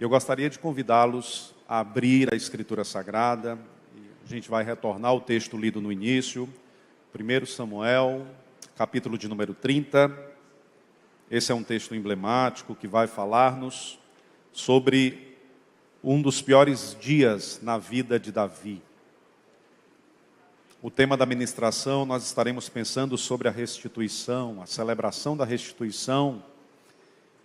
Eu gostaria de convidá-los a abrir a Escritura Sagrada. A gente vai retornar ao texto lido no início, 1 Samuel, capítulo de número 30. Esse é um texto emblemático que vai falar-nos sobre um dos piores dias na vida de Davi. O tema da ministração, nós estaremos pensando sobre a restituição, a celebração da restituição.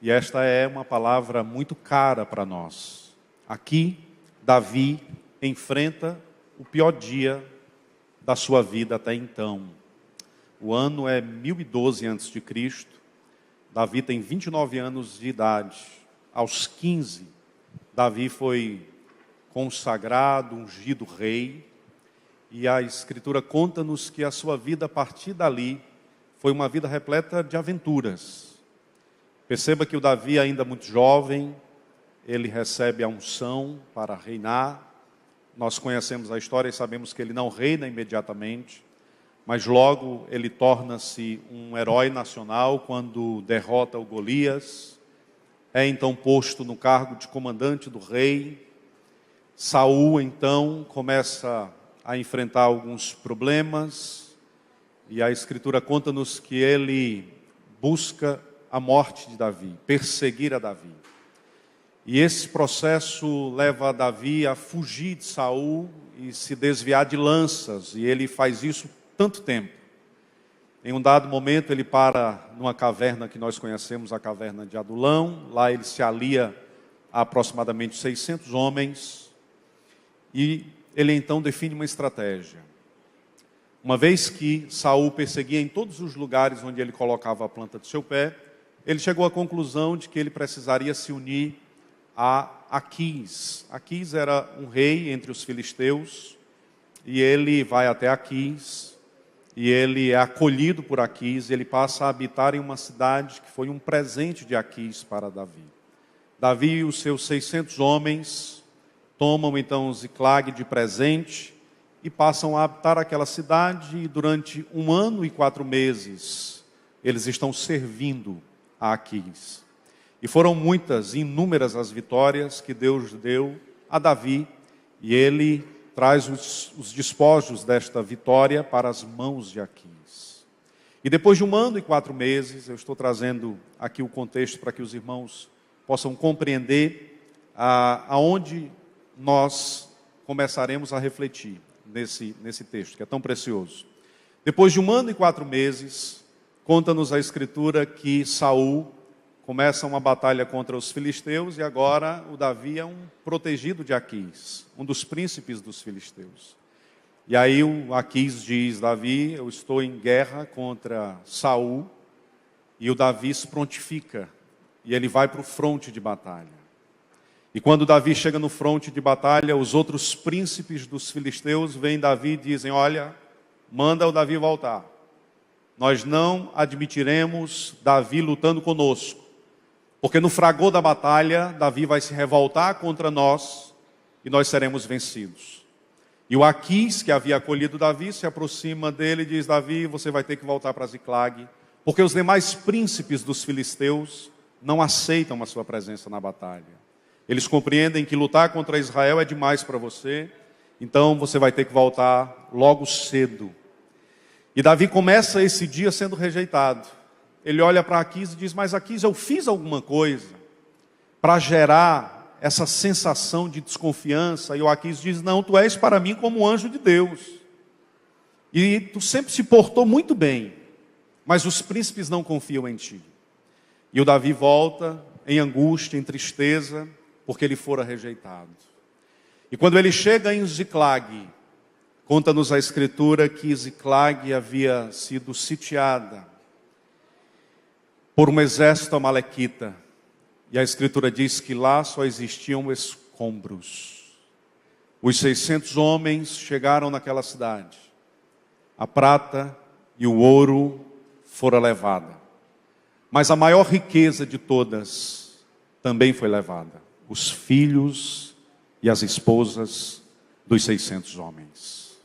E esta é uma palavra muito cara para nós. Aqui, Davi enfrenta o pior dia da sua vida até então. O ano é 1012 a.C. Davi tem 29 anos de idade. Aos 15, Davi foi consagrado, ungido rei. E a Escritura conta-nos que a sua vida a partir dali foi uma vida repleta de aventuras. Perceba que o Davi, ainda muito jovem, ele recebe a unção para reinar. Nós conhecemos a história e sabemos que ele não reina imediatamente, mas logo ele torna-se um herói nacional quando derrota o Golias. É então posto no cargo de comandante do rei. Saul então começa a enfrentar alguns problemas, e a Escritura conta-nos que ele busca a morte de Davi, perseguir a Davi. E esse processo leva a Davi a fugir de Saul e se desviar de lanças, e ele faz isso tanto tempo. Em um dado momento ele para numa caverna que nós conhecemos, a caverna de Adulão. Lá ele se alia a aproximadamente 600 homens, e ele então define uma estratégia. Uma vez que Saul perseguia em todos os lugares onde ele colocava a planta do seu pé, ele chegou à conclusão de que ele precisaria se unir a Aquis. Aquis era um rei entre os filisteus, e ele vai até Aquis, e ele é acolhido por Aquis, e ele passa a habitar em uma cidade que foi um presente de Aquis para Davi. Davi e os seus 600 homens tomam então Ziclag de presente e passam a habitar aquela cidade, e durante 1 ano e 4 meses eles estão servindo a Aquis. E foram muitas, inúmeras as vitórias que Deus deu a Davi, e ele traz os despojos desta vitória para as mãos de Aquis. E depois de 1 ano e 4 meses, eu estou trazendo aqui o contexto para que os irmãos possam compreender aonde nós começaremos a refletir nesse texto, que é tão precioso. Depois de 1 ano e 4 meses, conta-nos a Escritura que Saul começa uma batalha contra os filisteus, e agora o Davi é um protegido de Aquis, um dos príncipes dos filisteus. E aí o Aquis diz: Davi, eu estou em guerra contra Saul, e o Davi se prontifica, e ele vai para o fronte de batalha. E quando Davi chega no fronte de batalha, os outros príncipes dos filisteus veem Davi e dizem: olha, manda o Davi voltar. Nós não admitiremos Davi lutando conosco, porque no fragor da batalha, Davi vai se revoltar contra nós e nós seremos vencidos. E o Aquis, que havia acolhido Davi, se aproxima dele e diz: Davi, você vai ter que voltar para Ziclag, porque os demais príncipes dos filisteus não aceitam a sua presença na batalha. Eles compreendem que lutar contra Israel é demais para você, então você vai ter que voltar logo cedo. E Davi começa esse dia sendo rejeitado. Ele olha para Aquis e diz: mas Aquis, eu fiz alguma coisa para gerar essa sensação de desconfiança? E o Aquis diz: não, tu és para mim como um anjo de Deus. E tu sempre se portou muito bem, mas os príncipes não confiam em ti. E o Davi volta em angústia, em tristeza, porque ele fora rejeitado. E quando ele chega em Ziclag, conta-nos a Escritura que Ziclag havia sido sitiada por um exército amalequita. E a Escritura diz que lá só existiam escombros. Os 600 homens chegaram naquela cidade. A prata e o ouro fora levada. Mas a maior riqueza de todas também foi levada: os filhos e as esposas dos 600 homens.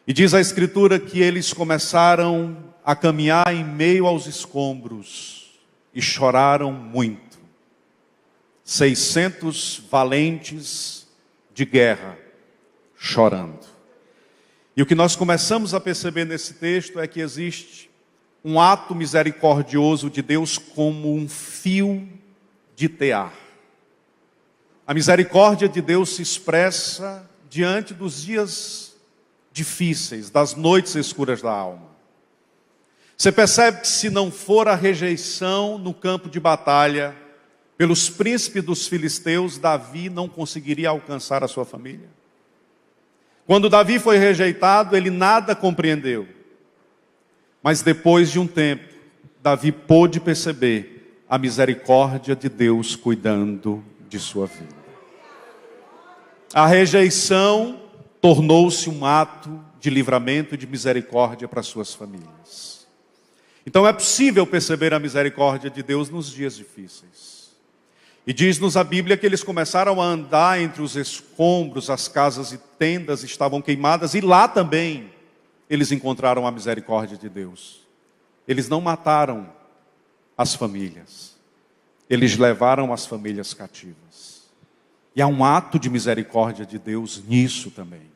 E diz a Escritura que eles começaram a caminhar em meio aos escombros e choraram muito. 600 valentes de guerra chorando. E o que nós começamos a perceber nesse texto é que existe um ato misericordioso de Deus como um fio de tear. A misericórdia de Deus se expressa diante dos dias difíceis, das noites escuras da alma. Você percebe que se não for a rejeição no campo de batalha pelos príncipes dos filisteus, Davi não conseguiria alcançar a sua família. Quando Davi foi rejeitado, ele nada compreendeu. Mas depois de um tempo, Davi pôde perceber a misericórdia de Deus cuidando de sua vida. A rejeição tornou-se um ato de livramento e de misericórdia para suas famílias. Então é possível perceber a misericórdia de Deus nos dias difíceis. E diz-nos a Bíblia que eles começaram a andar entre os escombros, as casas e tendas estavam queimadas, e lá também eles encontraram a misericórdia de Deus. Eles não mataram as famílias, eles levaram as famílias cativas. E há um ato de misericórdia de Deus nisso também.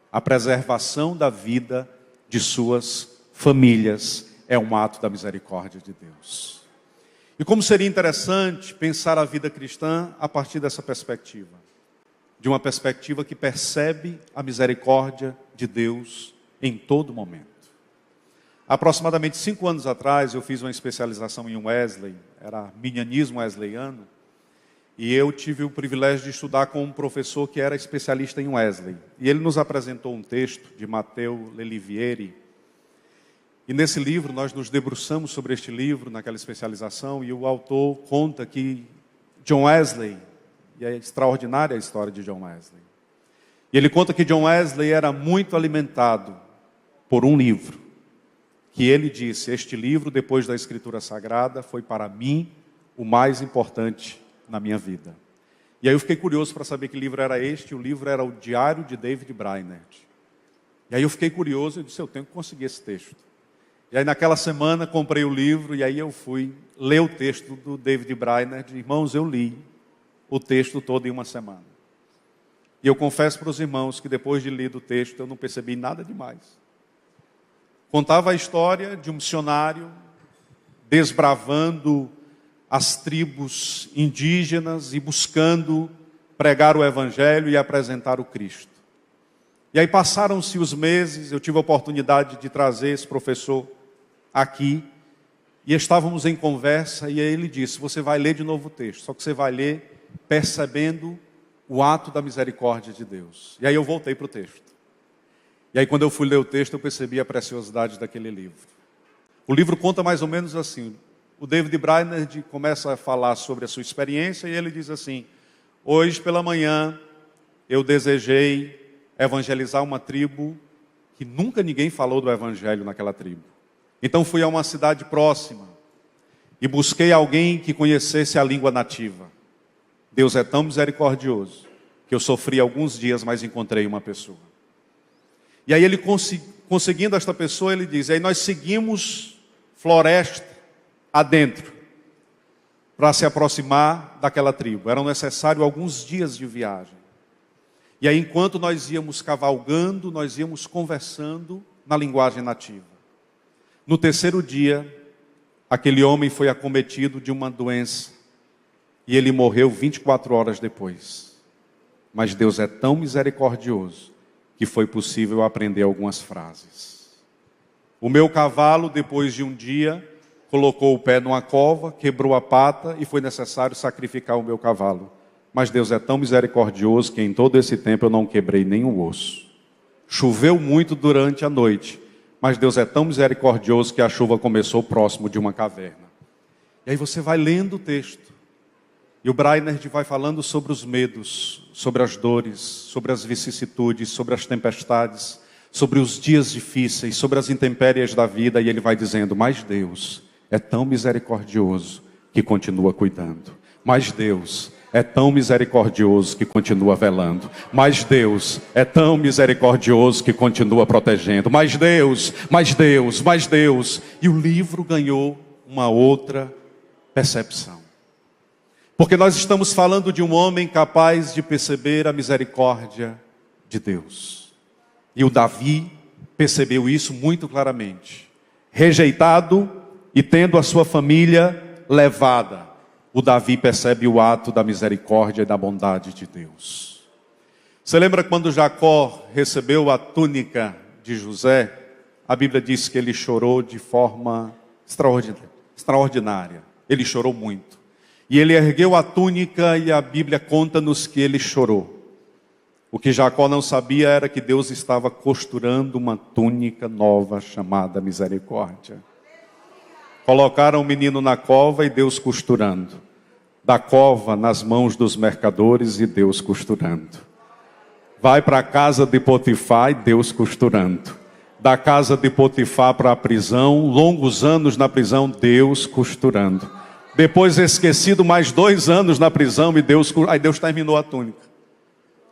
A preservação da vida de suas famílias é um ato da misericórdia de Deus. E como seria interessante pensar a vida cristã a partir dessa perspectiva. De uma perspectiva que percebe a misericórdia de Deus em todo momento. Há aproximadamente 5 anos atrás eu fiz uma especialização em Wesley, era minianismo wesleyano, e eu tive o privilégio de estudar com um professor que era especialista em Wesley. E ele nos apresentou um texto de Matteo Lelivieri. E nesse livro, nós nos debruçamos sobre este livro, naquela especialização, e o autor conta que John Wesley, e é extraordinária a história de John Wesley, e ele conta que John Wesley era muito alimentado por um livro, que ele disse, este livro, depois da Escritura Sagrada, foi para mim o mais importante na minha vida. E aí eu fiquei curioso para saber que livro era este, o livro era o Diário de David Brainerd. E aí eu fiquei curioso e disse, eu tenho que conseguir esse texto. E aí naquela semana comprei o livro e aí eu fui ler o texto do David Brainerd. Irmãos, eu li o texto todo em uma semana. E eu confesso para os irmãos que depois de ler o texto eu não percebi nada demais. Contava a história de um missionário desbravando as tribos indígenas e buscando pregar o Evangelho e apresentar o Cristo. E aí passaram-se os meses, eu tive a oportunidade de trazer esse professor aqui, e estávamos em conversa, e aí ele disse, você vai ler de novo o texto, só que você vai ler percebendo o ato da misericórdia de Deus. E aí eu voltei para o texto. E aí quando eu fui ler o texto, eu percebi a preciosidade daquele livro. O livro conta mais ou menos assim, o David Brainerd começa a falar sobre a sua experiência, e ele diz assim, hoje pela manhã, eu desejei evangelizar uma tribo que nunca ninguém falou do Evangelho naquela tribo. Então fui a uma cidade próxima e busquei alguém que conhecesse a língua nativa. Deus é tão misericordioso que eu sofri alguns dias, mas encontrei uma pessoa. E aí ele conseguindo esta pessoa, ele diz, aí nós seguimos floresta adentro para se aproximar daquela tribo. Eram necessários alguns dias de viagem. E aí enquanto nós íamos cavalgando, nós íamos conversando na linguagem nativa. No terceiro dia, aquele homem foi acometido de uma doença e ele morreu 24 horas depois. Mas Deus é tão misericordioso que foi possível aprender algumas frases. O meu cavalo, depois de um dia, colocou o pé numa cova, quebrou a pata e foi necessário sacrificar o meu cavalo. Mas Deus é tão misericordioso que em todo esse tempo eu não quebrei nenhum osso. Choveu muito durante a noite, mas Deus é tão misericordioso que a chuva começou próximo de uma caverna. E aí você vai lendo o texto. E o Brainerd vai falando sobre os medos, sobre as dores, sobre as vicissitudes, sobre as tempestades, sobre os dias difíceis, sobre as intempéries da vida. E ele vai dizendo, mas Deus é tão misericordioso que continua cuidando. Mas Deus é tão misericordioso que continua velando. Mas Deus é tão misericordioso que continua protegendo. Mas Deus. E o livro ganhou uma outra percepção. Porque nós estamos falando de um homem capaz de perceber a misericórdia de Deus. E o Davi percebeu isso muito claramente. Rejeitado e tendo a sua família levada, o Davi percebe o ato da misericórdia e da bondade de Deus. Você lembra quando Jacó recebeu a túnica de José? A Bíblia diz que ele chorou de forma extraordinária. Ele chorou muito. E ele ergueu a túnica e a Bíblia conta-nos que ele chorou. O que Jacó não sabia era que Deus estava costurando uma túnica nova chamada misericórdia. Colocaram o menino na cova e Deus costurando. Da cova nas mãos dos mercadores e Deus costurando. Vai para a casa de Potifar e Deus costurando. Da casa de Potifar para a prisão, longos anos na prisão, Deus costurando. Depois esquecido mais 2 anos na prisão e aí Deus terminou a túnica.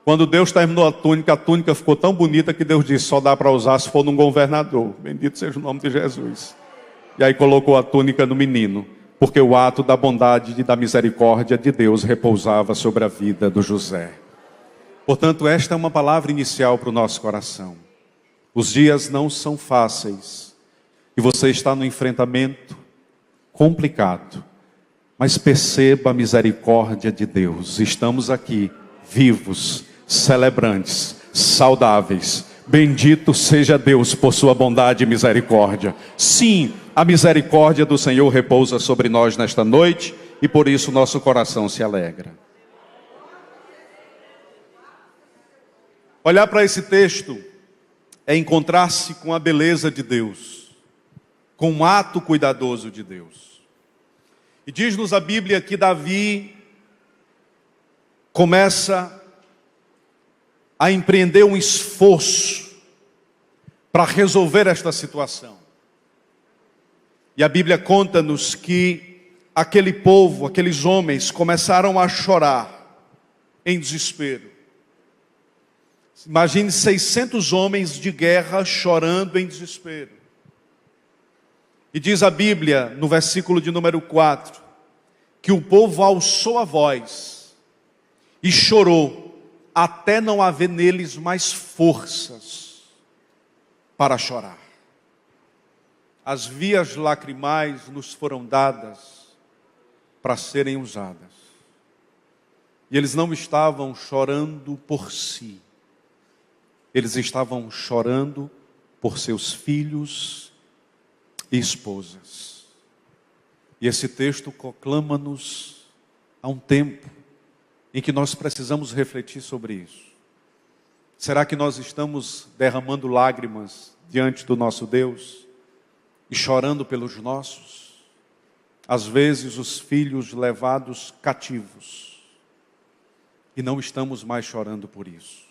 Quando Deus terminou a túnica ficou tão bonita que Deus disse, só dá para usar se for num governador. Bendito seja o nome de Jesus. E aí colocou a túnica no menino, porque o ato da bondade e da misericórdia de Deus repousava sobre a vida do José. Portanto, esta é uma palavra inicial para o nosso coração. Os dias não são fáceis e você está no enfrentamento complicado. Mas perceba a misericórdia de Deus. Estamos aqui, vivos, celebrantes, saudáveis. Bendito seja Deus por sua bondade e misericórdia. Sim, a misericórdia do Senhor repousa sobre nós nesta noite e por isso nosso coração se alegra. Olhar para esse texto é encontrar-se com a beleza de Deus, com um ato cuidadoso de Deus. E diz-nos a Bíblia que Davi começa a empreender um esforço para resolver esta situação. E a Bíblia conta-nos que aquele povo, aqueles homens começaram a chorar em desespero. Imagine 600 homens de guerra chorando em desespero. E diz a Bíblia, no versículo de número 4, que o povo alçou a voz e chorou, até não haver neles mais forças para chorar. As vias lacrimais nos foram dadas para serem usadas. E eles não estavam chorando por si. Eles estavam chorando por seus filhos e esposas. E esse texto conclama-nos a um tempo em que nós precisamos refletir sobre isso. Será que nós estamos derramando lágrimas diante do nosso Deus e chorando pelos nossos? Às vezes os filhos levados cativos e não estamos mais chorando por isso.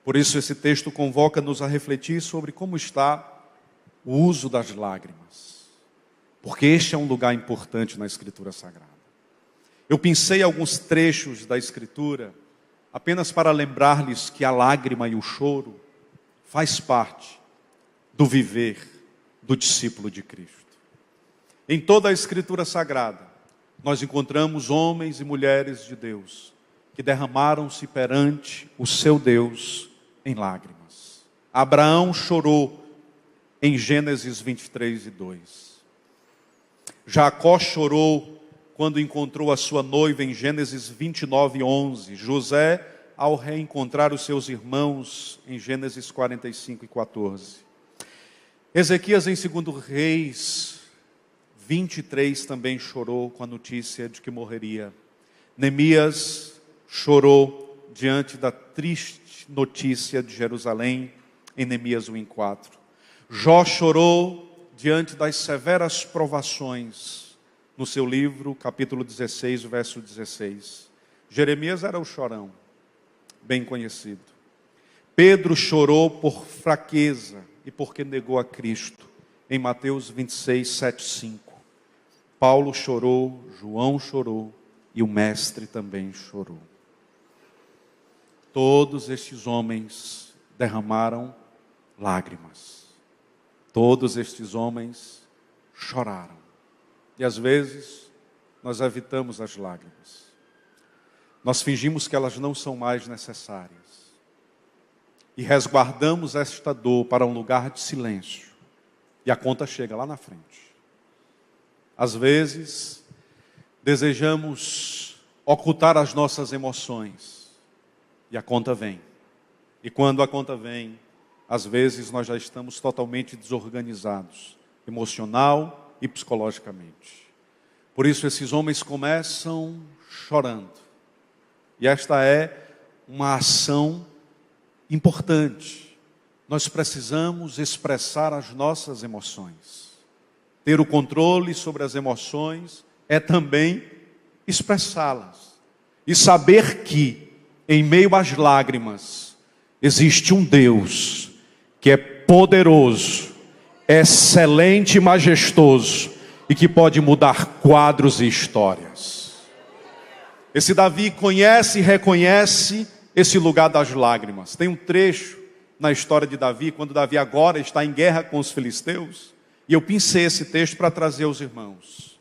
Por isso esse texto convoca-nos a refletir sobre como está o uso das lágrimas. Porque este é um lugar importante na Escritura Sagrada. Eu pensei alguns trechos da Escritura apenas para lembrar-lhes que a lágrima e o choro faz parte do viver do discípulo de Cristo. Em toda a Escritura Sagrada, nós encontramos homens e mulheres de Deus que derramaram-se perante o seu Deus em lágrimas. Abraão chorou em Gênesis 23:2. Jacó chorou quando encontrou a sua noiva em Gênesis 29:11. José, ao reencontrar os seus irmãos em Gênesis 45:14. Ezequias, em 2 Reis 23, também chorou com a notícia de que morreria. Neemias chorou diante da triste notícia de Jerusalém, em Neemias 1:4. Jó chorou diante das severas provações, no seu livro, capítulo 16, verso 16. Jeremias era o chorão, bem conhecido. Pedro chorou por fraqueza e porque negou a Cristo, em Mateus 26, 7, 5. Paulo chorou, João chorou e o Mestre também chorou. Todos estes homens derramaram lágrimas. Todos estes homens choraram. E às vezes nós evitamos as lágrimas. Nós fingimos que elas não são mais necessárias. E resguardamos esta dor para um lugar de silêncio. E a conta chega lá na frente. Às vezes, desejamos ocultar as nossas emoções. E a conta vem. E quando a conta vem, às vezes nós já estamos totalmente desorganizados, emocional e psicologicamente. Por isso esses homens começam chorando. E esta é uma ação importante. Nós precisamos expressar as nossas emoções. Ter o controle sobre as emoções é também expressá-las. E saber que, em meio às lágrimas, existe um Deus que é poderoso, excelente e majestoso e que pode mudar quadros e histórias. Esse Davi conhece e reconhece esse lugar das lágrimas. Tem um trecho na história de Davi, quando Davi agora está em guerra com os filisteus, e eu pensei esse texto para trazer aos irmãos.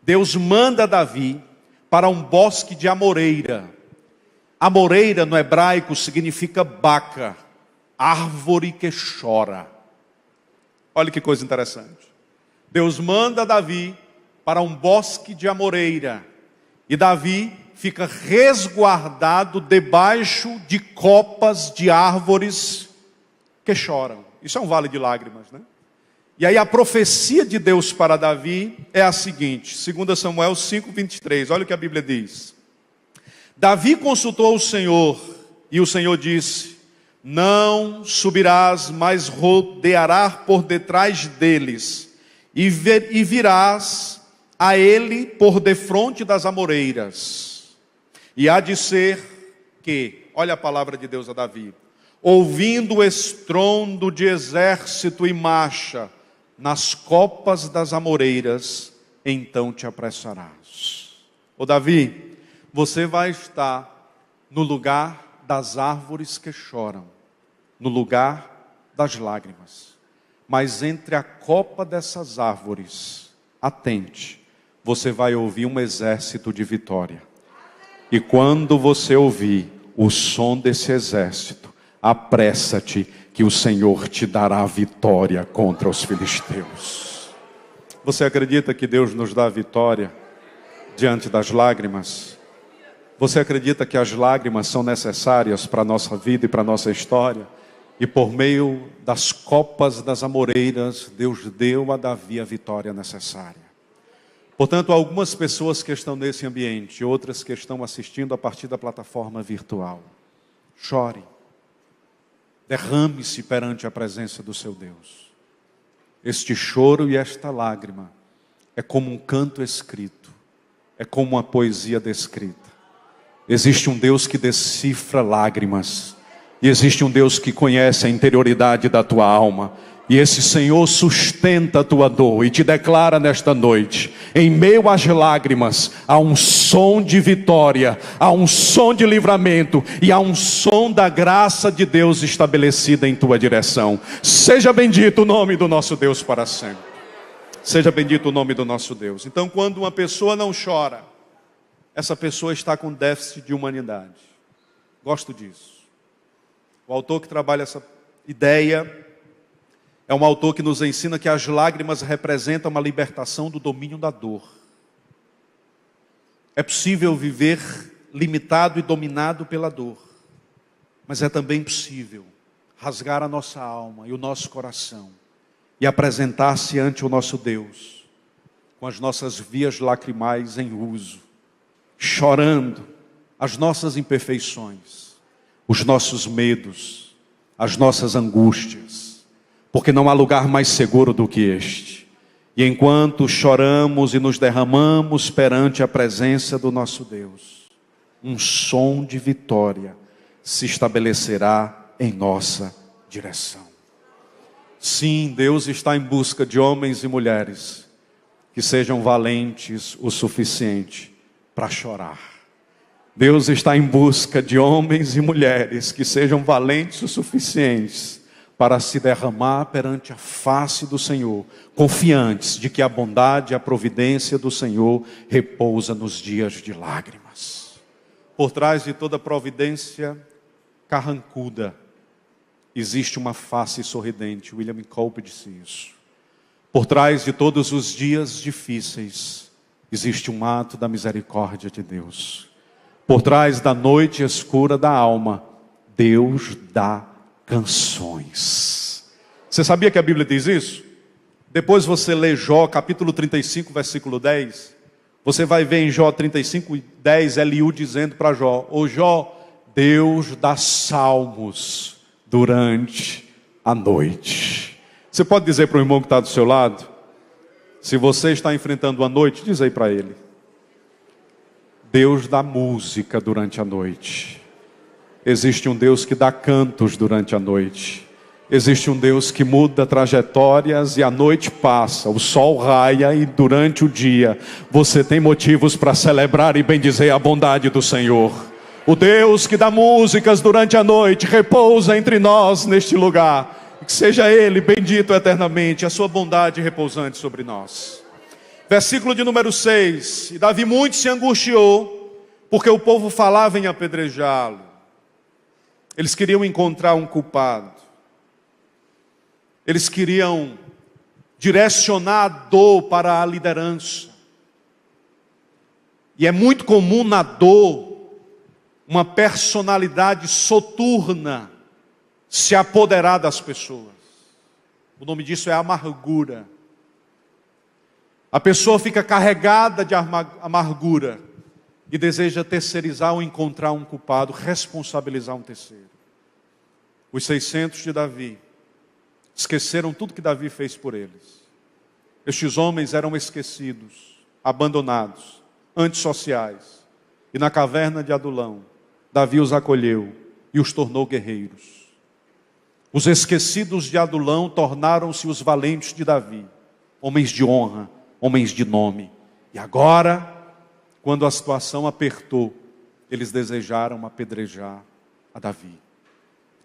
Deus manda Davi para um bosque de amoreira. Amoreira no hebraico significa baca, árvore que chora. Olha que coisa interessante. Deus manda Davi para um bosque de amoreira. E Davi fica resguardado debaixo de copas de árvores que choram. Isso é um vale de lágrimas, né? E aí a profecia de Deus para Davi é a seguinte, 2 Samuel 5:23, olha o que a Bíblia diz. Davi consultou o Senhor, e o Senhor disse: não subirás, mas rodearás por detrás deles, e virás a ele por defronte das amoreiras. E há de ser que, olha a palavra de Deus a Davi, ouvindo o estrondo de exército e marcha nas copas das amoreiras, então te apressarás. Ô Davi, você vai estar no lugar das árvores que choram, no lugar das lágrimas. Mas entre a copa dessas árvores, atente, você vai ouvir um exército de vitória. E quando você ouvir o som desse exército, apressa-te, que o Senhor te dará a vitória contra os filisteus. Você acredita que Deus nos dá a vitória diante das lágrimas? Você acredita que as lágrimas são necessárias para a nossa vida e para a nossa história? E por meio das copas das amoreiras, Deus deu a Davi a vitória necessária. Portanto, algumas pessoas que estão nesse ambiente, outras que estão assistindo a partir da plataforma virtual, chore, derrame-se perante a presença do seu Deus. Este choro e esta lágrima é como um canto escrito, é como uma poesia descrita. Existe um Deus que decifra lágrimas, e existe um Deus que conhece a interioridade da tua alma. E esse Senhor sustenta a tua dor e te declara nesta noite, em meio às lágrimas, há um som de vitória, há um som de livramento e há um som da graça de Deus estabelecida em tua direção. Seja bendito o nome do nosso Deus para sempre. Seja bendito o nome do nosso Deus. Então, quando uma pessoa não chora, essa pessoa está com déficit de humanidade. Gosto disso. O autor que trabalha essa ideia é um autor que nos ensina que as lágrimas representam uma libertação do domínio da dor. É possível viver limitado e dominado pela dor, mas é também possível rasgar a nossa alma e o nosso coração e apresentar-se ante o nosso Deus com as nossas vias lacrimais em uso, chorando as nossas imperfeições, os nossos medos, as nossas angústias. Porque não há lugar mais seguro do que este. E enquanto choramos e nos derramamos perante a presença do nosso Deus, um som de vitória se estabelecerá em nossa direção. Sim, Deus está em busca de homens e mulheres que sejam valentes o suficiente para chorar. Deus está em busca de homens e mulheres que sejam valentes o suficientes para se derramar perante a face do Senhor, confiantes de que a bondade e a providência do Senhor repousa nos dias de lágrimas. Por trás de toda providência carrancuda, existe uma face sorridente. William Kolbe disse isso. Por trás de todos os dias difíceis, existe um ato da misericórdia de Deus. Por trás da noite escura da alma, Deus dá canções. Você sabia que a Bíblia diz isso? Depois você lê Jó, capítulo 35, versículo 10. Você vai ver em Jó 35, 10, Eliú dizendo para Jó: ô Jó, Deus dá salmos durante a noite. Você pode dizer para o irmão que está do seu lado? Se você está enfrentando a noite, diz aí para ele: Deus dá música durante a noite. Existe um Deus que dá cantos durante a noite. Existe um Deus que muda trajetórias e a noite passa, o sol raia e durante o dia você tem motivos para celebrar e bendizer a bondade do Senhor. O Deus que dá músicas durante a noite repousa entre nós neste lugar. Que seja Ele bendito eternamente, a sua bondade repousante sobre nós. Versículo de número 6. E Davi muito se angustiou, porque o povo falava em apedrejá-lo. Eles queriam encontrar um culpado. Eles queriam direcionar a dor para a liderança. E é muito comum na dor uma personalidade soturna se apoderar das pessoas. O nome disso é amargura. A pessoa fica carregada de amargura e deseja terceirizar ou encontrar um culpado, responsabilizar um terceiro. Os 600 de Davi esqueceram tudo que Davi fez por eles. Estes homens eram esquecidos, abandonados, antissociais. E na caverna de Adulão, Davi os acolheu e os tornou guerreiros. Os esquecidos de Adulão tornaram-se os valentes de Davi, homens de honra, homens de nome. E agora, quando a situação apertou, eles desejaram apedrejar a Davi.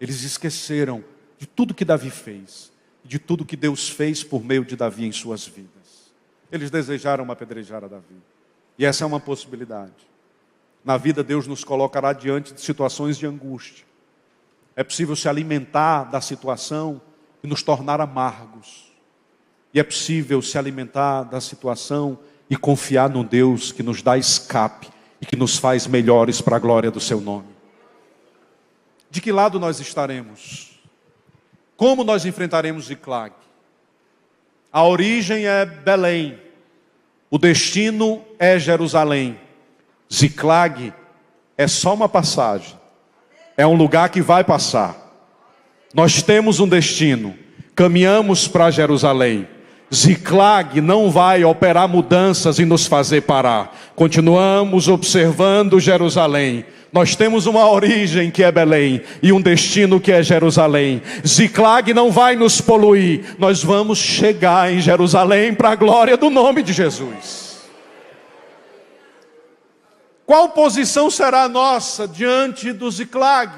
Eles esqueceram de tudo que Davi fez, de tudo que Deus fez por meio de Davi em suas vidas. Eles desejaram apedrejar a Davi. E essa é uma possibilidade. Na vida, Deus nos colocará diante de situações de angústia. É possível se alimentar da situação e nos tornar amargos. E é possível se alimentar da situação e confiar no Deus que nos dá escape e que nos faz melhores para a glória do seu nome. De que lado nós estaremos? Como nós enfrentaremos Ziclag? A origem é Belém. O destino é Jerusalém. Ziclag é só uma passagem. É um lugar que vai passar. Nós temos um destino. Caminhamos para Jerusalém. Ziclag não vai operar mudanças e nos fazer parar. Continuamos observando Jerusalém. Nós temos uma origem que é Belém e um destino que é Jerusalém. Ziclag não vai nos poluir. Nós vamos chegar em Jerusalém para a glória do nome de Jesus. Qual posição será a nossa diante do Ziclag?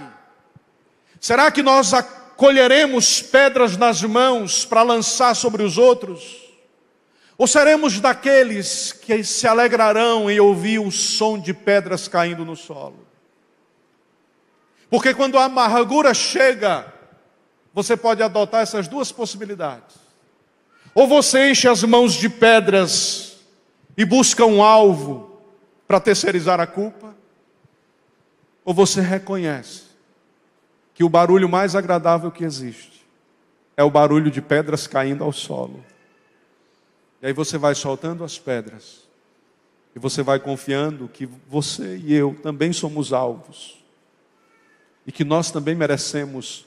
Será que nós colheremos pedras nas mãos para lançar sobre os outros? Ou seremos daqueles que se alegrarão em ouvir o som de pedras caindo no solo? Porque quando a amargura chega, você pode adotar essas duas possibilidades. Ou você enche as mãos de pedras e busca um alvo para terceirizar a culpa, ou você reconhece que o barulho mais agradável que existe é o barulho de pedras caindo ao solo. E aí você vai soltando as pedras, e você vai confiando que você e eu também somos alvos, e que nós também merecemos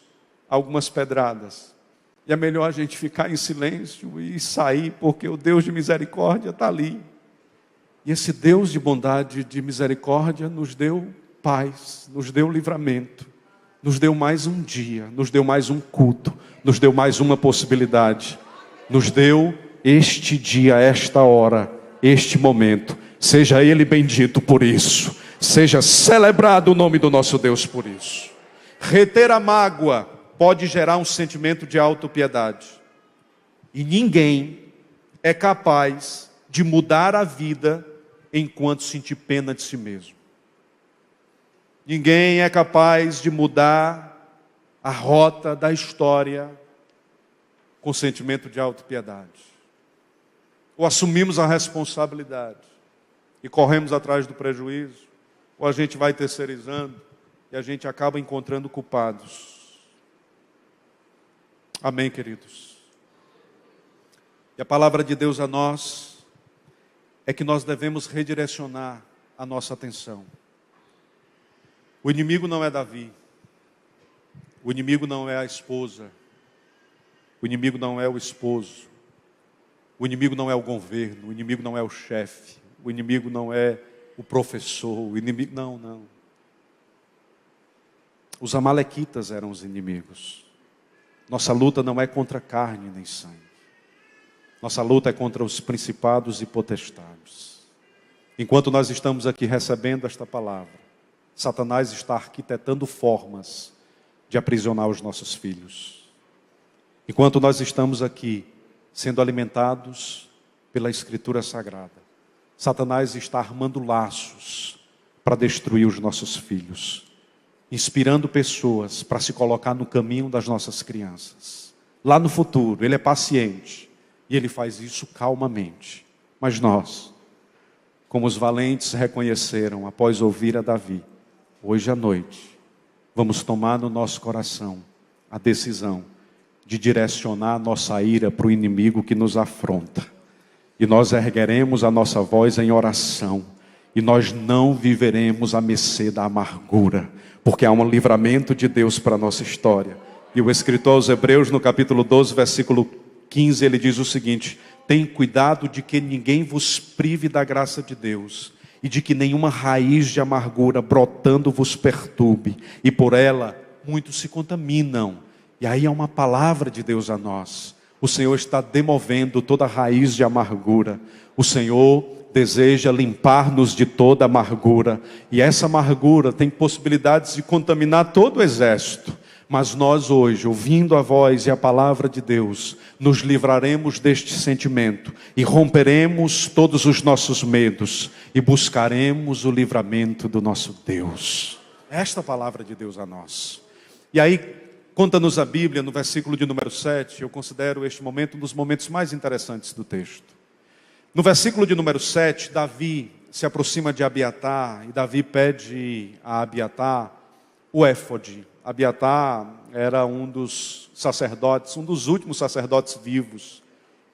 algumas pedradas. E é melhor a gente ficar em silêncio e sair, porque o Deus de misericórdia está ali. E esse Deus de bondade e de misericórdia nos deu paz, nos deu livramento, nos deu mais um dia, nos deu mais um culto, nos deu mais uma possibilidade, nos deu este dia, esta hora, este momento. Seja Ele bendito por isso. Seja celebrado o nome do nosso Deus por isso. Reter a mágoa pode gerar um sentimento de autopiedade. E ninguém é capaz de mudar a vida enquanto sentir pena de si mesmo. Ninguém é capaz de mudar a rota da história com sentimento de autopiedade. Ou assumimos a responsabilidade e corremos atrás do prejuízo, ou a gente vai terceirizando e a gente acaba encontrando culpados. Amém, queridos? E a palavra de Deus a nós é que nós devemos redirecionar a nossa atenção. O inimigo não é Davi. O inimigo não é a esposa. O inimigo não é o esposo. O inimigo não é o governo. O inimigo não é o chefe. O inimigo não é o professor. O inimigo não. Os amalequitas eram os inimigos. Nossa luta não é contra carne nem sangue. Nossa luta é contra os principados e potestades. Enquanto nós estamos aqui recebendo esta palavra, Satanás está arquitetando formas de aprisionar os nossos filhos. Enquanto nós estamos aqui sendo alimentados pela Escritura Sagrada, Satanás está armando laços para destruir os nossos filhos, inspirando pessoas para se colocar no caminho das nossas crianças. Lá no futuro, ele é paciente e ele faz isso calmamente. Mas nós, como os valentes reconheceram após ouvir a Davi, hoje à noite, vamos tomar no nosso coração a decisão de direcionar a nossa ira para o inimigo que nos afronta. E nós ergueremos a nossa voz em oração. E nós não viveremos à mercê da amargura, porque há um livramento de Deus para a nossa história. E o escritor aos Hebreus, no capítulo 12, versículo 15, ele diz o seguinte: tem cuidado de que ninguém vos prive da graça de Deus, e de que nenhuma raiz de amargura brotando vos perturbe, e por ela muitos se contaminam. E aí há uma palavra de Deus a nós. O Senhor está demovendo toda raiz de amargura. O Senhor deseja limpar-nos de toda amargura. E essa amargura tem possibilidades de contaminar todo o exército. Mas nós hoje, ouvindo a voz e a palavra de Deus, nos livraremos deste sentimento e romperemos todos os nossos medos e buscaremos o livramento do nosso Deus. Esta palavra de Deus a nós. E aí, conta-nos a Bíblia, no versículo de número 7, eu considero este momento um dos momentos mais interessantes do texto. No versículo de número 7, Davi se aproxima de Abiatar, e Davi pede a Abiatar o éfode. Abiatar era um dos sacerdotes, um dos últimos sacerdotes vivos.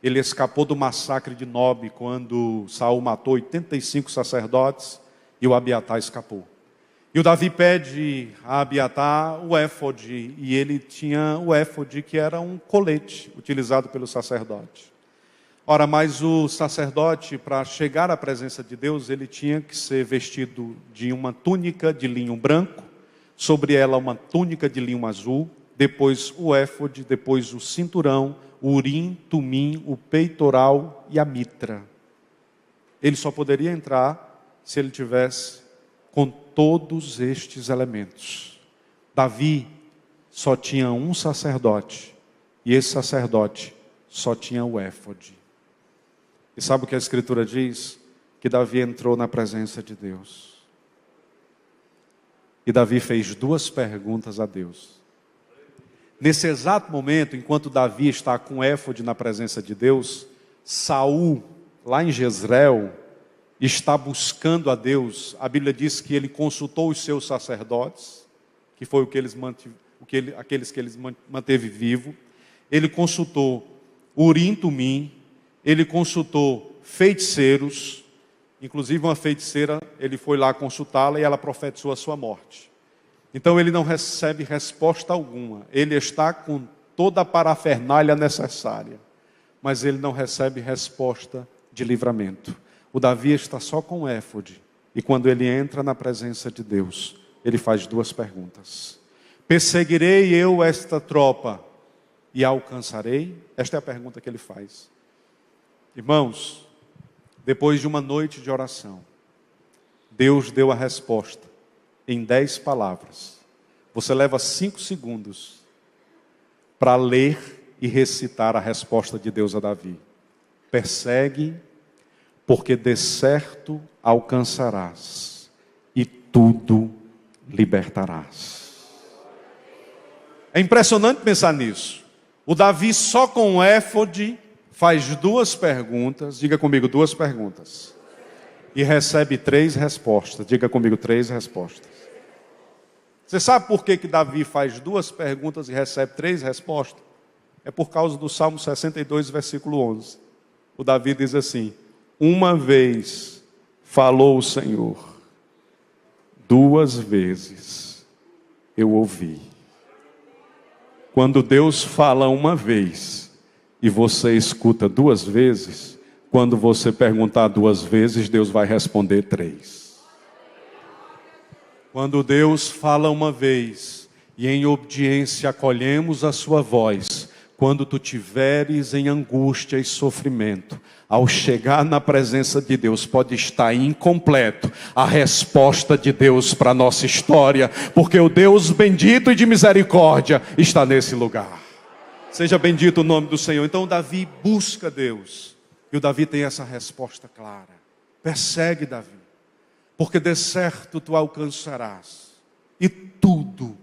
Ele escapou do massacre de Nob, quando Saul matou 85 sacerdotes, e o Abiatar escapou. E o Davi pede a Abiatar o éfode, e ele tinha o éfode, que era um colete utilizado pelo sacerdote. Ora, mas o sacerdote, para chegar à presença de Deus, ele tinha que ser vestido de uma túnica de linho branco, sobre ela uma túnica de linho azul, depois o éfode, depois o cinturão, o urim, tumim, o peitoral e a mitra. Ele só poderia entrar se ele tivesse com todos estes elementos. Davi só tinha um sacerdote, e esse sacerdote só tinha o éfode. E sabe o que a Escritura diz? Que Davi entrou na presença de Deus. E Davi fez duas perguntas a Deus. Nesse exato momento, enquanto Davi está com o éfode na presença de Deus, Saul, lá em Jezreel, está buscando a Deus. A Bíblia diz que ele consultou os seus sacerdotes, que foi aqueles que ele manteve vivo. Ele consultou Urim, Tumim, ele consultou feiticeiros, inclusive uma feiticeira, ele foi lá consultá-la e ela profetizou a sua morte. Então ele não recebe resposta alguma. Ele está com toda a parafernália necessária, mas ele não recebe resposta de livramento. O Davi está só com o éfode, e quando ele entra na presença de Deus, ele faz duas perguntas: perseguirei eu esta tropa e a alcançarei? Esta é a pergunta que ele faz. Irmãos, depois de uma noite de oração, Deus deu a resposta em 10 palavras. Você leva 5 segundos para ler e recitar a resposta de Deus a Davi. Persegue, porque de certo alcançarás, e tudo libertarás. É impressionante pensar nisso. O Davi só com o éfode faz 2 perguntas, diga comigo, 2 perguntas, e recebe 3 respostas, diga comigo, 3 respostas. Você sabe por que Davi faz 2 perguntas e recebe 3 respostas? É por causa do Salmo 62, versículo 11. O Davi diz assim: uma vez falou o Senhor, 2 vezes eu ouvi. Quando Deus fala uma vez e você escuta 2 vezes, quando você perguntar 2 vezes, Deus vai responder 3. Quando Deus fala uma vez e em obediência acolhemos a sua voz, quando tu tiveres em angústia e sofrimento, ao chegar na presença de Deus, pode estar incompleto a resposta de Deus para a nossa história, porque o Deus bendito e de misericórdia está nesse lugar. Seja bendito o nome do Senhor. Então Davi busca Deus, e o Davi tem essa resposta clara: persegue, Davi, porque de certo tu alcançarás, e tudo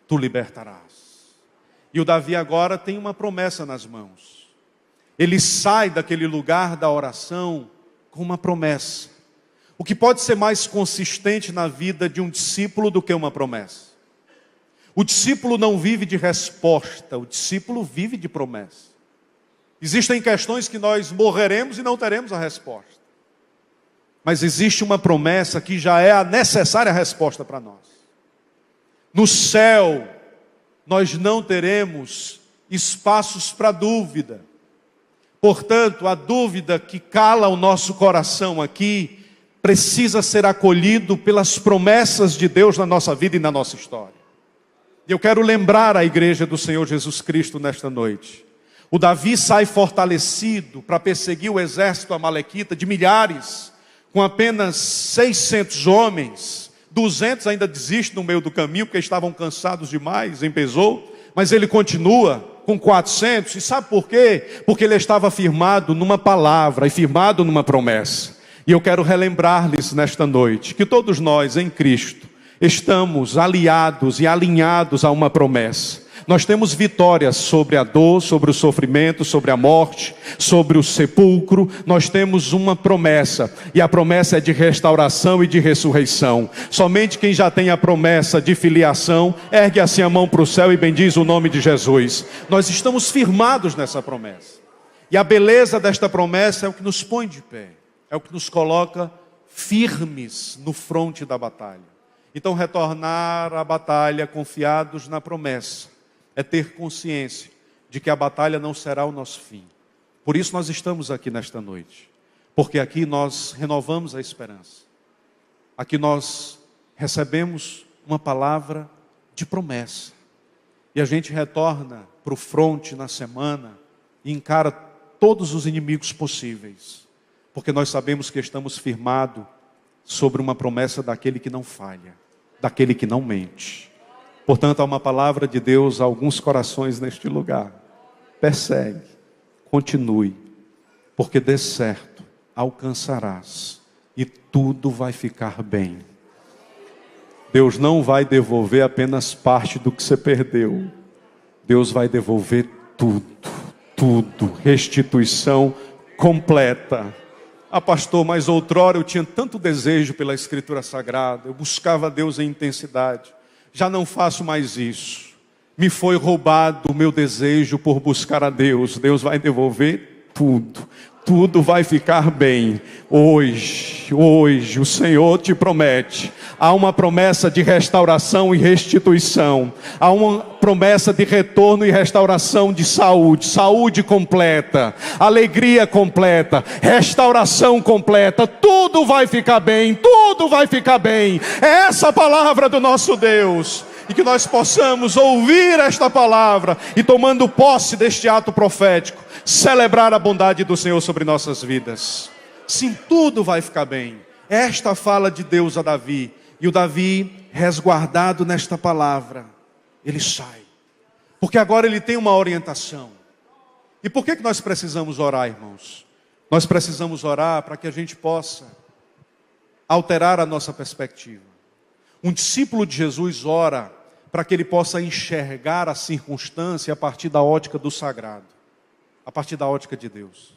tu libertarás. E o Davi agora tem uma promessa nas mãos. Ele sai daquele lugar da oração com uma promessa. O que pode ser mais consistente na vida de um discípulo do que uma promessa? O discípulo não vive de resposta, o discípulo vive de promessa. Existem questões que nós morreremos e não teremos a resposta. Mas existe uma promessa que já é a necessária resposta para nós. No céu, nós não teremos espaços para dúvida. Portanto, a dúvida que cala o nosso coração aqui precisa ser acolhido pelas promessas de Deus na nossa vida e na nossa história. E eu quero lembrar a igreja do Senhor Jesus Cristo nesta noite. O Davi sai fortalecido para perseguir o exército amalequita de milhares, com apenas 600 homens. 200 ainda desistem no meio do caminho, porque estavam cansados demais, empesou. Mas ele continua com 400, e sabe por quê? Porque ele estava firmado numa palavra, e firmado numa promessa. E eu quero relembrar-lhes nesta noite, que todos nós em Cristo estamos aliados e alinhados a uma promessa. Nós temos vitórias sobre a dor, sobre o sofrimento, sobre a morte, sobre o sepulcro. Nós temos uma promessa, e a promessa é de restauração e de ressurreição. Somente quem já tem a promessa de filiação, ergue assim a mão para o céu e bendiz o nome de Jesus. Nós estamos firmados nessa promessa. E a beleza desta promessa é o que nos põe de pé, é o que nos coloca firmes no fronte da batalha. Então, retornar à batalha confiados na promessa é ter consciência de que a batalha não será o nosso fim. Por isso nós estamos aqui nesta noite, porque aqui nós renovamos a esperança. Aqui nós recebemos uma palavra de promessa. E a gente retorna para o fronte na semana e encara todos os inimigos possíveis, porque nós sabemos que estamos firmados sobre uma promessa daquele que não falha, daquele que não mente. Portanto, há uma palavra de Deus a alguns corações neste lugar. Persegue, continue, porque de certo alcançarás e tudo vai ficar bem. Deus não vai devolver apenas parte do que você perdeu. Deus vai devolver tudo, tudo, restituição completa. Ah, pastor, mas outrora eu tinha tanto desejo pela Escritura Sagrada, eu buscava Deus em intensidade. Já não faço mais isso. Me foi roubado o meu desejo por buscar a Deus. Deus vai devolver tudo. Tudo vai ficar bem. Hoje o Senhor te promete. Há uma promessa de restauração e restituição. Há uma promessa de retorno e restauração de saúde. Saúde completa. Alegria completa. Restauração completa. Tudo vai ficar bem. Tudo vai ficar bem. É essa a palavra do nosso Deus. E que nós possamos ouvir esta palavra e, tomando posse deste ato profético, celebrar a bondade do Senhor sobre nossas vidas. Sim, tudo vai ficar bem. Esta fala de Deus a Davi. E o Davi, resguardado nesta palavra, ele sai. Porque agora ele tem uma orientação. E por que nós precisamos orar, irmãos? Nós precisamos orar para que a gente possa alterar a nossa perspectiva. Um discípulo de Jesus ora para que ele possa enxergar a circunstância a partir da ótica do sagrado, a partir da ótica de Deus.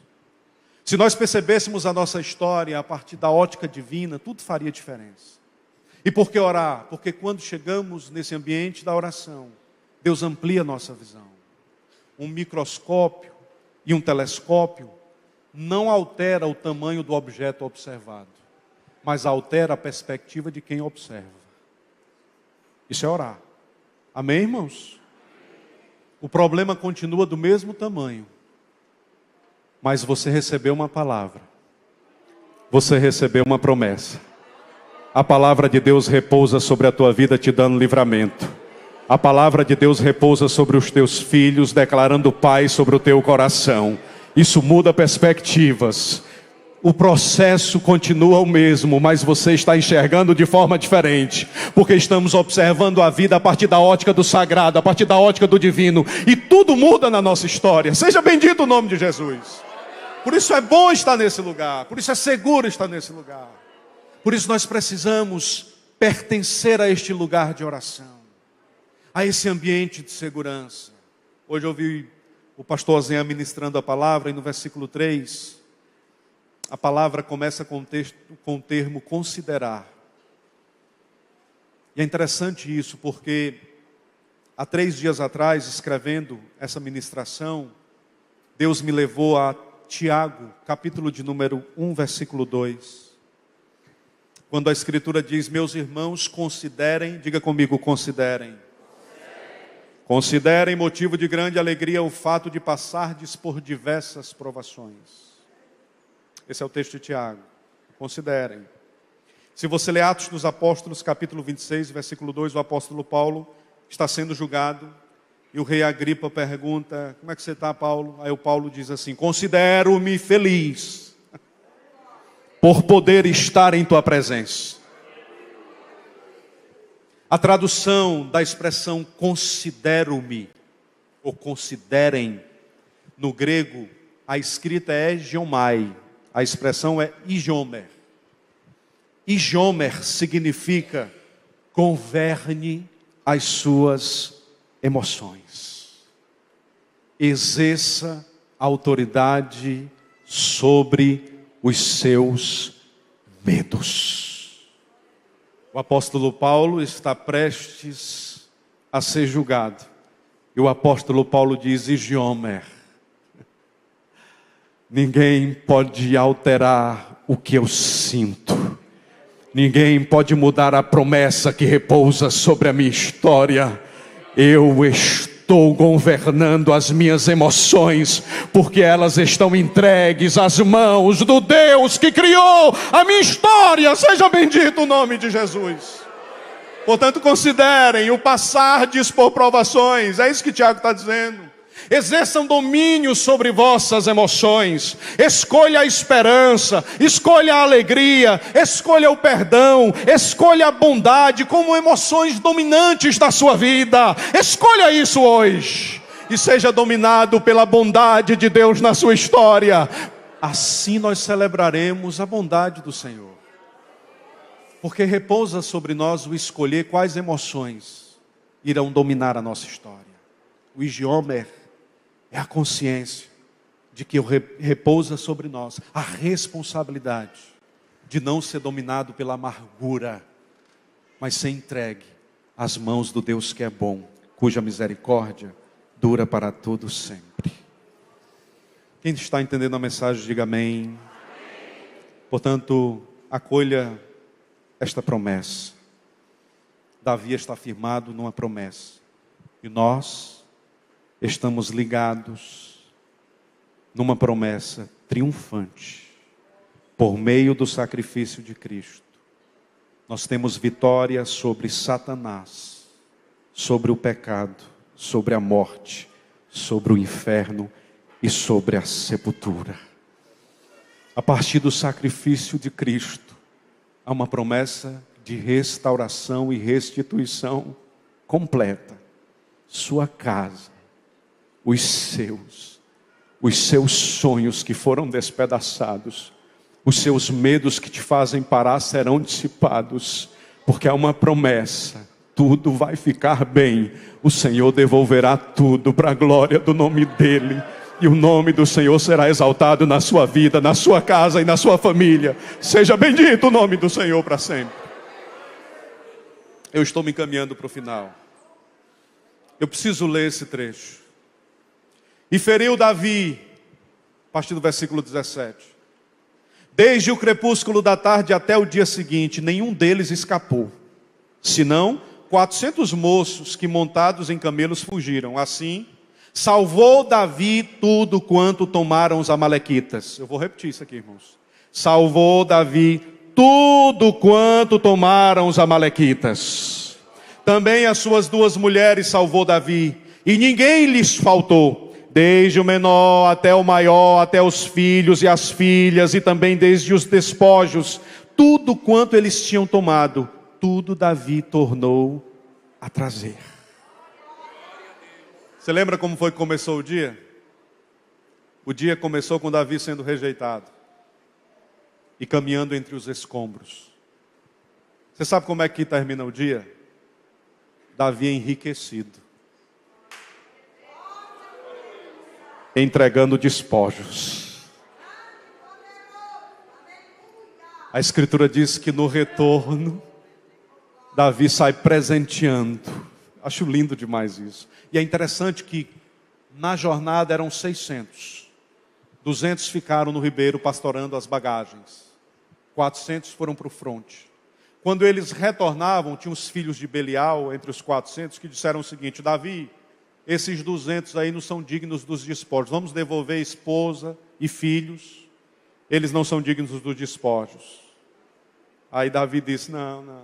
Se nós percebêssemos a nossa história a partir da ótica divina, tudo faria diferença. E por que orar? Porque quando chegamos nesse ambiente da oração, Deus amplia a nossa visão. Um microscópio e um telescópio não altera o tamanho do objeto observado, mas altera a perspectiva de quem observa. Isso é orar. Amém, irmãos? O problema continua do mesmo tamanho, mas você recebeu uma palavra. Você recebeu uma promessa. A palavra de Deus repousa sobre a tua vida, te dando livramento. A palavra de Deus repousa sobre os teus filhos, declarando paz sobre o teu coração. Isso muda perspectivas. O processo continua o mesmo, mas você está enxergando de forma diferente, porque estamos observando a vida a partir da ótica do sagrado, a partir da ótica do divino, e tudo muda na nossa história. Seja bendito o nome de Jesus. Por isso é bom estar nesse lugar, por isso é seguro estar nesse lugar. Por isso nós precisamos pertencer a este lugar de oração, a esse ambiente de segurança. Hoje eu ouvi o pastor Zenha ministrando a palavra, e no versículo 3, a palavra começa com o termo considerar. E é interessante isso, porque há 3 dias atrás, escrevendo essa ministração, Deus me levou a Tiago, capítulo de número 1, versículo 2. Quando a Escritura diz: meus irmãos, considerem, diga comigo, considerem. Considerem motivo de grande alegria o fato de passardes por diversas provações. Esse é o texto de Tiago. Considerem. Se você ler Atos dos Apóstolos, capítulo 26, versículo 2, o apóstolo Paulo está sendo julgado. E o rei Agripa pergunta: como é que você está, Paulo? Aí o Paulo diz assim: considero-me feliz por poder estar em tua presença. A tradução da expressão considero-me, ou considerem, no grego, a escrita é geomai, a expressão é ijomer. Ijomer significa governe as suas emoções. Exerça autoridade sobre os seus medos. O apóstolo Paulo está prestes a ser julgado. E o apóstolo Paulo diz: Igiomer, ninguém pode alterar o que eu sinto. Ninguém pode mudar a promessa que repousa sobre a minha história. Eu estou governando as minhas emoções, porque elas estão entregues às mãos do Deus que criou a minha história. Seja bendito o nome de Jesus. Portanto, considerem o passardes por provações. É isso que Tiago está dizendo. Exerçam domínio sobre vossas emoções. Escolha a esperança, escolha a alegria, escolha o perdão, escolha a bondade como emoções dominantes da sua vida. Escolha isso hoje e seja dominado pela bondade de Deus na sua história. Assim nós celebraremos a bondade do Senhor, porque repousa sobre nós o escolher quais emoções irão dominar a nossa história. O igiomer é a consciência de que repousa sobre nós a responsabilidade de não ser dominado pela amargura, mas ser entregue às mãos do Deus que é bom, cuja misericórdia dura para todo sempre. Quem está entendendo a mensagem, diga amém. Portanto, acolha esta promessa. Davi está firmado numa promessa, e nós estamos ligados numa promessa triunfante. Por meio do sacrifício de Cristo, nós temos vitória sobre Satanás, sobre o pecado, sobre a morte, sobre o inferno e sobre a sepultura. A partir do sacrifício de Cristo, há uma promessa de restauração e restituição completa. Sua casa, os seus sonhos que foram despedaçados, os seus medos que te fazem parar serão dissipados, porque há uma promessa: tudo vai ficar bem. O Senhor devolverá tudo para a glória do nome dEle, e o nome do Senhor será exaltado na sua vida, na sua casa e na sua família. Seja bendito o nome do Senhor para sempre. Eu estou me encaminhando para o final. Eu preciso ler esse trecho. E feriu Davi, a partir do versículo 17. Desde o crepúsculo da tarde até o dia seguinte, nenhum deles escapou, senão 400 moços que montados em camelos fugiram. Assim, salvou Davi tudo quanto tomaram os amalequitas. Eu vou repetir isso aqui, irmãos. Salvou Davi tudo quanto tomaram os amalequitas. Também as suas 2 mulheres salvou Davi, e ninguém lhes faltou, desde o menor até o maior, até os filhos e as filhas, e também desde os despojos. Tudo quanto eles tinham tomado, tudo Davi tornou a trazer. Você lembra como foi que começou o dia? O dia começou com Davi sendo rejeitado e caminhando entre os escombros. Você sabe como é que termina o dia? Davi enriquecido, entregando despojos. A Escritura diz que no retorno, Davi sai presenteando. Acho lindo demais isso. E é interessante que na jornada eram 600. 200 ficaram no ribeiro pastorando as bagagens. 400 foram para o fronte. Quando eles retornavam, tinha os filhos de Belial entre os 400 que disseram o seguinte: Davi, esses 200 aí não são dignos dos despojos. Vamos devolver esposa e filhos. Eles não são dignos dos despojos. Aí Davi disse: não.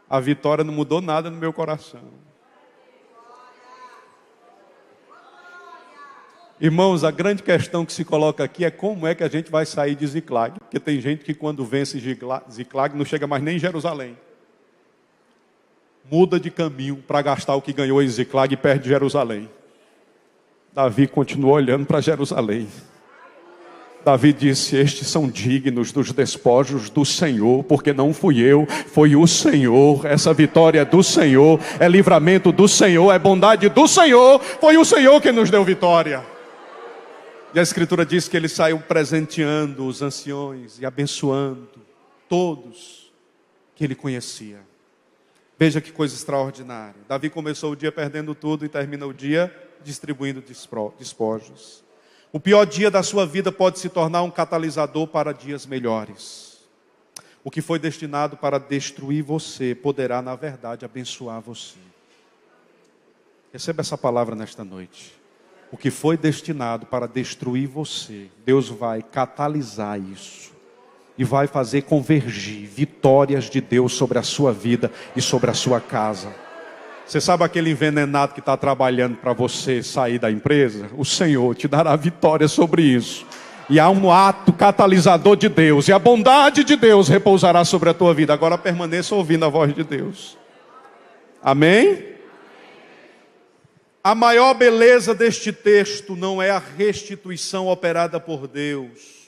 A vitória não mudou nada no meu coração. Irmãos, a grande questão que se coloca aqui é como é que a gente vai sair de Ziclag. Porque tem gente que quando vence Ziclag não chega mais nem em Jerusalém. Muda de caminho para gastar o que ganhou em Ziclag e perde Jerusalém. Davi continuou olhando para Jerusalém. Davi disse: estes são dignos dos despojos do Senhor, porque não fui eu, foi o Senhor. Essa vitória é do Senhor, é livramento do Senhor, é bondade do Senhor. Foi o Senhor que nos deu vitória. E a Escritura diz que ele saiu presenteando os anciões e abençoando todos que ele conhecia. Veja que coisa extraordinária. Davi começou o dia perdendo tudo e termina o dia distribuindo despojos. O pior dia da sua vida pode se tornar um catalisador para dias melhores. O que foi destinado para destruir você poderá, na verdade, abençoar você. Receba essa palavra nesta noite. O que foi destinado para destruir você, Deus vai catalisar isso e vai fazer convergir vitórias de Deus sobre a sua vida e sobre a sua casa. Você sabe aquele envenenado que está trabalhando para você sair da empresa? O Senhor te dará vitória sobre isso. E há um ato catalisador de Deus, e a bondade de Deus repousará sobre a tua vida. Agora permaneça ouvindo a voz de Deus. Amém? A maior beleza deste texto não é a restituição operada por Deus.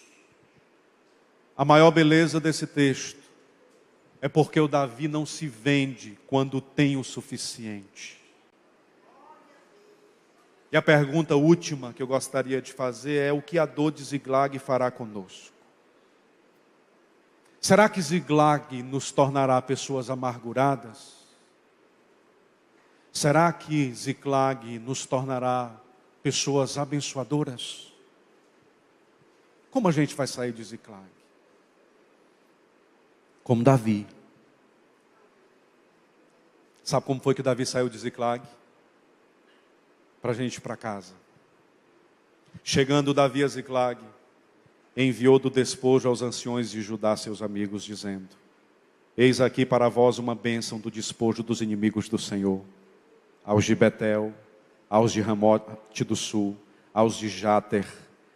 A maior beleza desse texto é porque o Davi não se vende quando tem o suficiente. E a pergunta última que eu gostaria de fazer é: o que a dor de Ziclag fará conosco? Será que Ziclag nos tornará pessoas amarguradas? Será que Ziclag nos tornará pessoas abençoadoras? Como a gente vai sair de Ziclag? Como Davi. Sabe como foi que Davi saiu de Ziclag? Para a gente ir para casa. Chegando Davi a Ziclag, enviou do despojo aos anciões de Judá, seus amigos, dizendo: eis aqui para vós uma bênção do despojo dos inimigos do Senhor. Aos de Betel, aos de Ramote do sul, aos de Játer,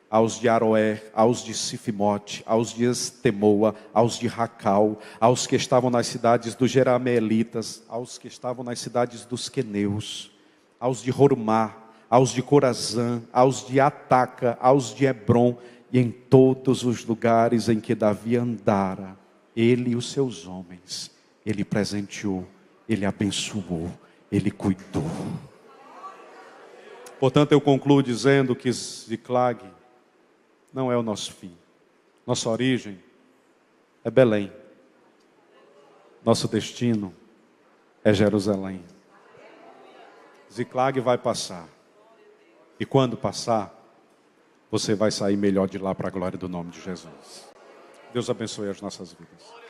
aos de Aroé, aos de Sifimote, aos de Estemoa, aos de Racal, aos que estavam nas cidades dos Jerameelitas, aos que estavam nas cidades dos Queneus, aos de Horumá, aos de Corazã, aos de Ataca, aos de Hebrom, e em todos os lugares em que Davi andara, ele e os seus homens, ele presenteou, ele abençoou, ele cuidou. Portanto, eu concluo dizendo que Ziclag não é o nosso fim. Nossa origem é Belém. Nosso destino é Jerusalém. Ziclag vai passar. E quando passar, você vai sair melhor de lá para a glória do nome de Jesus. Deus abençoe as nossas vidas.